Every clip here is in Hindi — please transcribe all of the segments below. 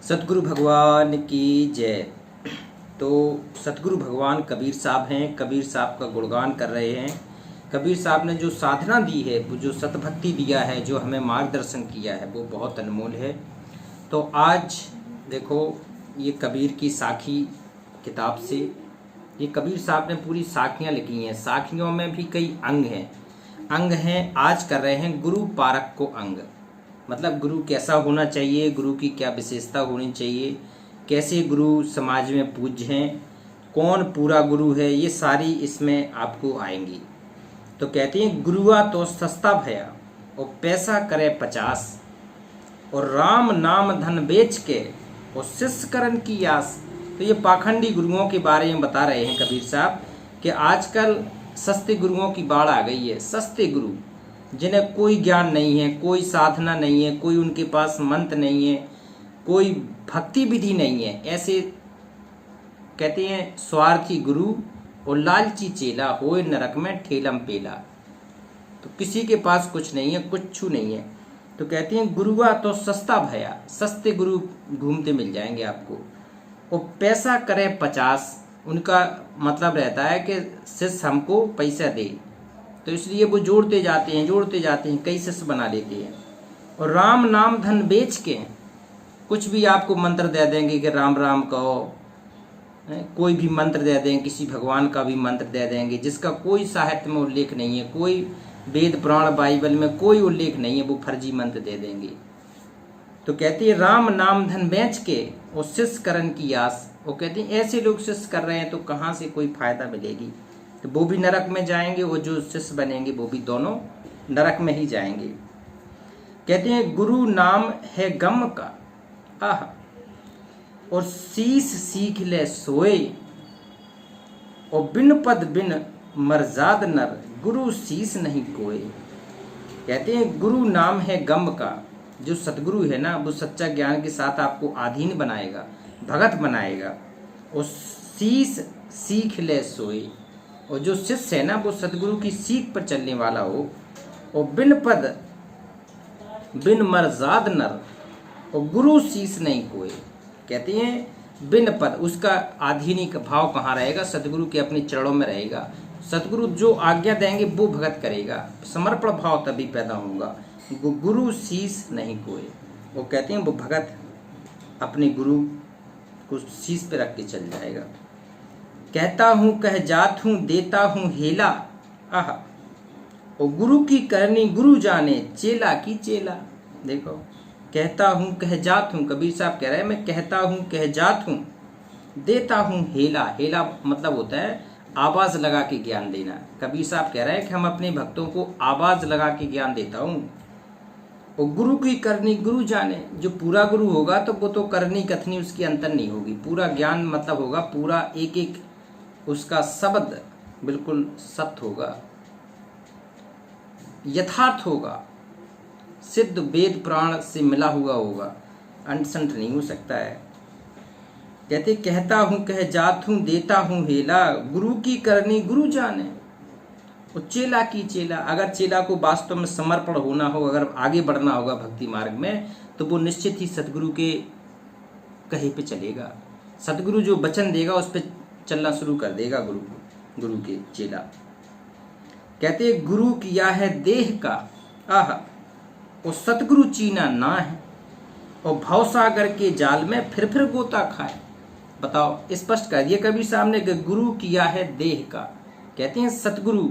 सतगुरु भगवान की जय। तो सतगुरु भगवान कबीर साहब हैं। कबीर साहब का गुणगान कर रहे हैं। कबीर साहब ने जो साधना दी है, वो जो सतभक्ति दिया है, जो हमें मार्गदर्शन किया है, वो बहुत अनमोल है। तो आज देखो, ये कबीर की साखी किताब से ये कबीर साहब ने पूरी साखियाँ लिखी हैं। साखियों में भी कई अंग हैं। आज कर रहे हैं गुरु पारक को अंग, मतलब गुरु कैसा होना चाहिए, गुरु की क्या विशेषता होनी चाहिए, कैसे गुरु समाज में पूज्य हैं, कौन पूरा गुरु है, ये सारी इसमें आपको आएंगी। तो कहते हैं गुरुआ तो सस्ता भया और पैसा करे 50, और राम नाम धन बेच के और शिष्य करण की आस। तो ये पाखंडी गुरुओं के बारे में बता रहे हैं कबीर साहब कि आजकल सस्ते गुरुओं की बाढ़ आ गई है। सस्ते गुरु जिन्हें कोई ज्ञान नहीं है, कोई साधना नहीं है, कोई उनके पास मंत्र नहीं है, कोई भक्ति विधि नहीं है, ऐसे कहते हैं स्वार्थी गुरु और लालची चेला होए नरक में ठेलम पेला। तो किसी के पास कुछ नहीं है, कुछ नहीं है। तो कहते हैं गुरुआ तो सस्ता भया, सस्ते गुरु घूमते मिल जाएंगे आपको। और पैसा करे 50, उनका मतलब रहता है कि शिष्य हमको पैसा दे, तो इसलिए वो जोड़ते जाते हैं, कई शिष्य बना लेते हैं। और राम नाम धन बेच के कुछ भी आपको मंत्र दे देंगे कि राम राम कहो, कोई भी मंत्र दे देंगे, किसी भगवान का भी मंत्र दे देंगे जिसका कोई साहित्य में उल्लेख नहीं है, कोई वेद पुराण बाइबल में कोई उल्लेख नहीं है, वो फर्जी मंत्र दे देंगे। तो कहते हैं राम नाम धन बेच के और शिष्य करण की आस। वो कहते हैं ऐसे लोग शिष्य कर रहे हैं तो कहाँ से कोई फायदा मिलेगी। तो वो भी नरक में जाएंगे और जो शिष्य बनेंगे वो भी दोनों नरक में ही जाएंगे। कहते हैं गुरु नाम है गम का आह, और शीश सीख ले सोए, और बिन पद बिन मर्जाद नर गुरु शीश नहीं कोए। कहते हैं गुरु नाम है गम का। जो सतगुरु है ना, वो सच्चा ज्ञान के साथ आपको अधीन बनाएगा, भगत बनाएगा। और शीश सीख ले सोए, और जो शिष्य है ना, वो सतगुरु की सीख पर चलने वाला हो। और बिन पद बिन मर्जाद नर, और गुरु शीश नहीं कोई। कहते हैं बिन पद, उसका आधीनी का भाव कहाँ रहेगा? सतगुरु के अपने चरणों में रहेगा। सतगुरु जो आज्ञा देंगे वो भगत करेगा, समर्पण भाव तभी पैदा होगा। गुरु शीश नहीं कोई। वो कहते हैं वो भगत अपने गुरु को शीश पे रख के चल जाएगा। कहता हूँ कह जात हूँ देता हूँ हेला आह, और गुरु की करनी गुरु जाने चेला की चेला। देखो, कहता हूँ कह जात हूँ, कबीर साहब कह रहे हैं मैं कहता हूँ कह जात हूँ, देता हूँ हेला। हेला मतलब होता है आवाज लगा के ज्ञान देना। कबीर साहब कह रहे हैं कि हम अपने भक्तों को आवाज लगा के ज्ञान देता हूँ। और गुरु की करनी गुरु जाने, जो पूरा गुरु होगा तो वो तो करनी कथनी उसकी अंतर नहीं होगी। पूरा ज्ञान मतलब होगा पूरा एक एक उसका शब्द बिल्कुल सत्य होगा, यथार्थ होगा, सिद्ध वेद पुराण से मिला हुआ होगा, अंट नहीं हो सकता है। कहते कहता हूँ कह जात हूँ देता हूँ हेला, गुरु की करनी गुरु जाने और चेला की चेला। अगर चेला को वास्तव में समर्पण होना हो, अगर आगे बढ़ना होगा भक्ति मार्ग में, तो वो निश्चित ही सतगुरु के कहे पे चलेगा। सतगुरु जो वचन देगा उस पर चलना शुरू कर देगा गुरु के चेला। कहते गुरु किया है देह का आह, और सतगुरु चीना ना है, और भवसागर के जाल में फिर गोता खाए। बताओ, स्पष्ट कर दिया कबीर साहब ने, गुरु किया है देह का। कहते हैं सतगुरु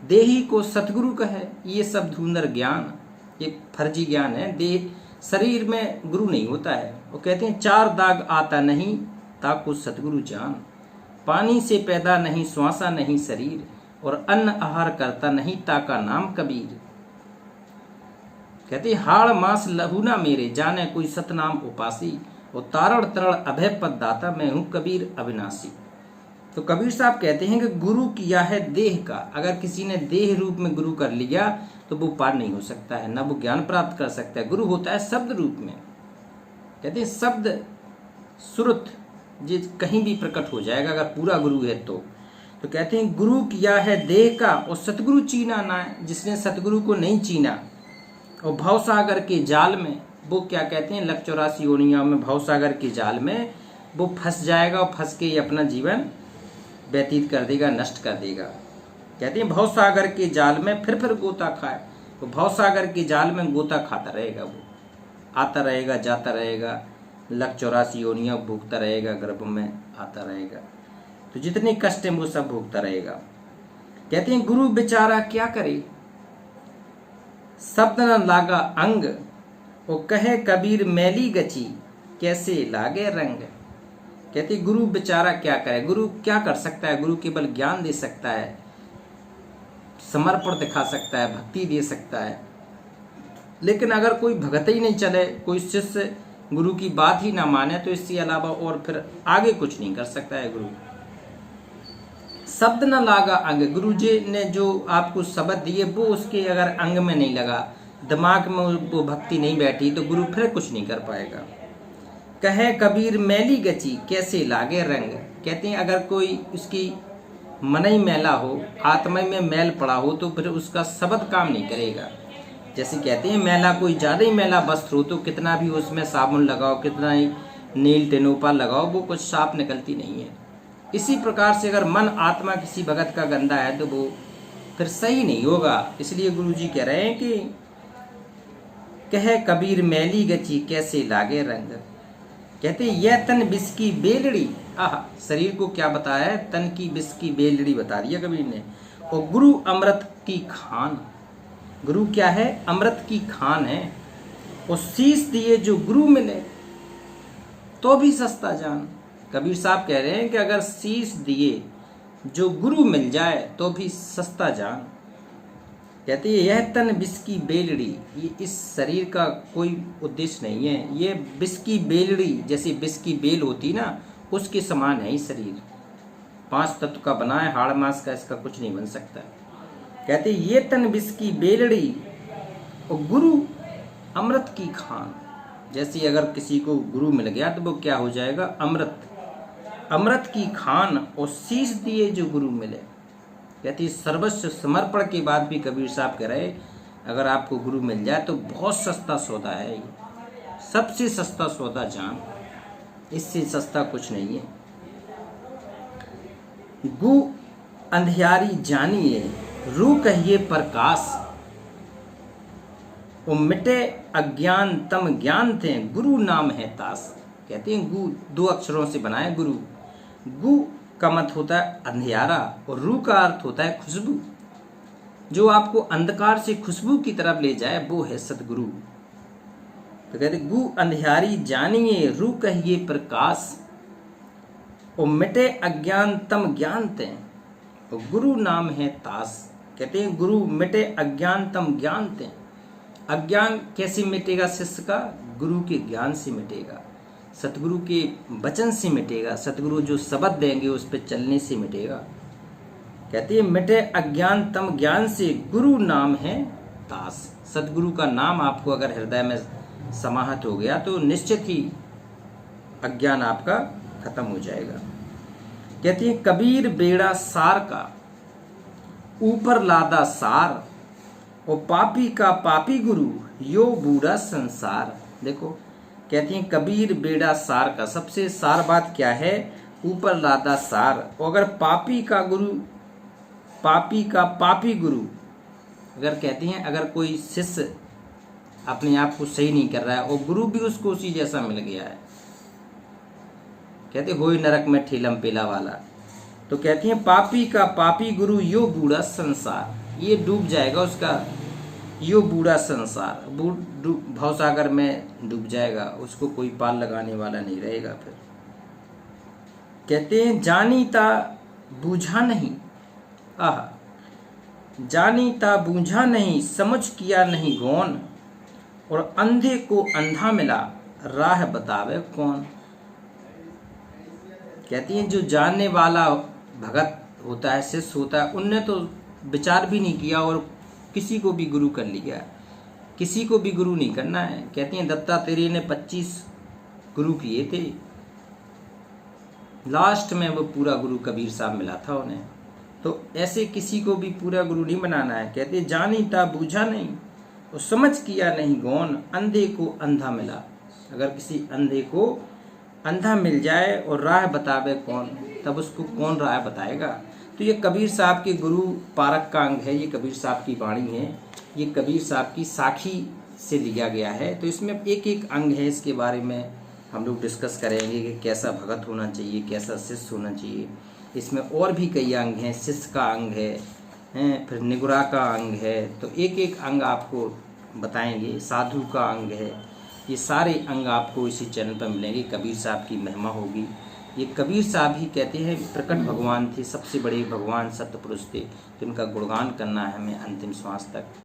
देही को सतगुरु कहे, ये सब धुंधर ज्ञान, ये फर्जी ज्ञान है। देह शरीर में गुरु नहीं होता है। वो कहते हैं चार दाग आता नहीं ताको सतगुरु जान, पानी से पैदा नहीं श्वासा नहीं शरीर, और अन्न आहार करता नहीं ताका नाम कबीर। कहते हाड़ मांस लहू ना मेरे जाने कोई सतनाम उपासी, और तारण तरण अभय पद दाता मैं हूं कबीर अविनाशी। तो कबीर साहब कहते हैं कि गुरु किया है देह का। अगर किसी ने देह रूप में गुरु कर लिया तो वो पार नहीं हो सकता है, ना वो ज्ञान प्राप्त कर सकता है। गुरु होता है शब्द रूप में। कहते हैं शब्द श्रुत ये कहीं भी प्रकट हो जाएगा अगर पूरा गुरु है तो। कहते हैं गुरु किया है देह का, और सतगुरु चीना ना है। जिसने सतगुरु को नहीं चीना और भवसागर के जाल में वो क्या कहते हैं, लख 84 योनियों में भवसागर के जाल में वो फंस जाएगा और फंस के ये अपना जीवन व्यतीत कर देगा, नष्ट कर देगा। कहते हैं भवसागर के जाल में फिर गोता खाए, तो भवसागर के जाल में गोता खाता रहेगा, वो आता रहेगा जाता रहेगा, लख 84 योनियां भोगता रहेगा, गर्भ में आता रहेगा, तो जितने कष्ट हैं वो सब भोगता रहेगा। कहते हैं गुरु बेचारा क्या करे, शब्द न लागा अंग, वो कहे कबीर मैली गची, कैसे लागे रंग। कहते गुरु बेचारा क्या करे, गुरु क्या कर सकता है, गुरु केवल ज्ञान दे सकता है, समर्पण दिखा सकता है, भक्ति दे सकता है, लेकिन अगर कोई भगत ही नहीं चले, कोई शिष्य गुरु की बात ही ना माने, तो इसके अलावा और फिर आगे कुछ नहीं कर सकता है गुरु। शब्द न लागा अंग, गुरु जी ने जो आपको शब्द दिए वो उसके अगर अंग में नहीं लगा, दिमाग में वो भक्ति नहीं बैठी, तो गुरु फिर कुछ नहीं कर पाएगा। कहे कबीर मैली गची, कैसे लागे रंग। कहते हैं अगर कोई उसकी मन ही मैला हो, आत्मा में मैल पड़ा हो, तो फिर उसका शब्द काम नहीं करेगा। जैसे कहते हैं मैला, कोई ज़्यादा ही मैला वस्त्र हो तो कितना भी उसमें साबुन लगाओ, कितना ही नील टेनोपा लगाओ, वो कुछ साफ निकलती नहीं है। इसी प्रकार से अगर मन आत्मा किसी भगत का गंदा है तो वो फिर सही नहीं होगा। इसलिए गुरु जी कह रहे हैं कि कहे कबीर मैली गची, कैसे लागे रंग। कहते यह तन विष की बेलड़ी, आह, शरीर को क्या बताया है, तन की विष की बेलड़ी बता दिया कबीर ने। और गुरु अमृत की खान, गुरु क्या है, अमृत की खान है। और शीश दिए जो गुरु मिले तो भी सस्ता जान। कबीर साहब कह रहे हैं कि अगर शीश दिए जो गुरु मिल जाए तो भी सस्ता जान। कहते हैं यह तन विष की बेलड़ी, ये इस शरीर का कोई उद्देश्य नहीं है, ये विष की बेलड़ी, जैसे विष की बेल होती ना, उसके समान है ये शरीर। 5 तत्व का बना है, हाड़ मांस का इसका कुछ नहीं बन सकता। कहते ये तन विष की बेलड़ी और गुरु अमृत की खान। जैसे अगर किसी को गुरु मिल गया तो वो क्या हो जाएगा, अमृत, अमृत की खान। और शीश दिए जो गुरु मिले। कहती सर्वस्व समर्पण के बाद भी कबीर साहब कह रहे अगर आपको गुरु मिल जाए तो बहुत सस्ता सौदा है ये, सबसे सस्ता सौदा जान, इससे सस्ता कुछ नहीं है। गु अंधियारी जानिए, रू कहिए प्रकाश, वो मिटे अज्ञान तम ज्ञान थे, गुरु नाम है तास। कहते हैं गु 2 अक्षरों से बना है गुरु। गु का मत होता है अंधियारा और रू का अर्थ होता है खुशबू। जो आपको अंधकार से खुशबू की तरफ ले जाए वो है सतगुरु। तो कहते गु अंधियारी जानिए, रू कहिए प्रकाश, और मिटे अज्ञान तम ज्ञान ते, और गुरु नाम है तास। कहते हैं गुरु मिटे अज्ञान तम ज्ञान ते। अज्ञान कैसे मिटेगा शिष्य का, गुरु के ज्ञान से मिटेगा, सतगुरु के वचन से मिटेगा, सतगुरु जो शब्द देंगे उस पर चलने से मिटेगा। कहते हैं मिटे अज्ञान तम ज्ञान से, गुरु नाम है तास। सतगुरु का नाम आपको अगर हृदय में समाहित हो गया तो निश्चित ही अज्ञान आपका खत्म हो जाएगा। कहते हैं कबीर बेड़ा सार का, ऊपर लादा सार, और पापी का पापी गुरु, यो बूढ़ा संसार। देखो कहती हैं कबीर बेड़ा सार का, सबसे सार बात क्या है, ऊपर लादा सार। और अगर पापी का गुरु, पापी का पापी गुरु, अगर कहती हैं अगर कोई शिष्य अपने आप को सही नहीं कर रहा है और गुरु भी उसको उसी जैसा मिल गया है, कहते होई नरक में ठेलम पेला वाला, तो कहती हैं पापी का पापी गुरु, यो बूढ़ा संसार, ये डूब जाएगा उसका, यो बूढ़ा संसार, भवसागर में डूब जाएगा, उसको कोई पाल लगाने वाला नहीं रहेगा। फिर कहते हैं जानीता बूझा नहीं, आह, जानीता बूझा नहीं, समझ किया नहीं गौन, और अंधे को अंधा मिला, राह बतावे कौन। कहती हैं जो जानने वाला भगत होता है, शिष्य होता है, उनने तो विचार भी नहीं किया और किसी को भी गुरु कर लिया, किसी को भी गुरु नहीं करना है। कहती हैं दत्तात्रेय ने 25 गुरु किए थे, लास्ट में वो पूरा गुरु कबीर साहब मिला था उन्हें। तो ऐसे किसी को भी पूरा गुरु नहीं बनाना है। कहते जानीता बूझा नहीं, और समझ किया नहीं गौन, अंधे को अंधा मिला। अगर किसी अंधे को अंधा मिल जाए और राह बतावे कौन, तब उसको कौन राह बताएगा। तो ये कबीर साहब के गुरु पारक का अंग है, ये कबीर साहब की वाणी है, ये कबीर साहब की साखी से लिया गया है। तो इसमें एक एक अंग है, इसके बारे में हम लोग डिस्कस करेंगे कि कैसा भगत होना चाहिए, कैसा शिष्य होना चाहिए। इसमें और भी कई अंग हैं, शिष्य का अंग है, फिर निगुरा का अंग है। तो एक एक अंग आपको बताएंगे, साधु का अंग है। ये सारे अंग आपको इसी चैनल पर मिलेंगे। कबीर साहब की महिमा होगी। ये कबीर साहब ही कहते हैं प्रकट भगवान थे, सबसे बड़े भगवान सत्य पुरुष थे। तो इनका गुणगान करना है हमें अंतिम श्वास तक।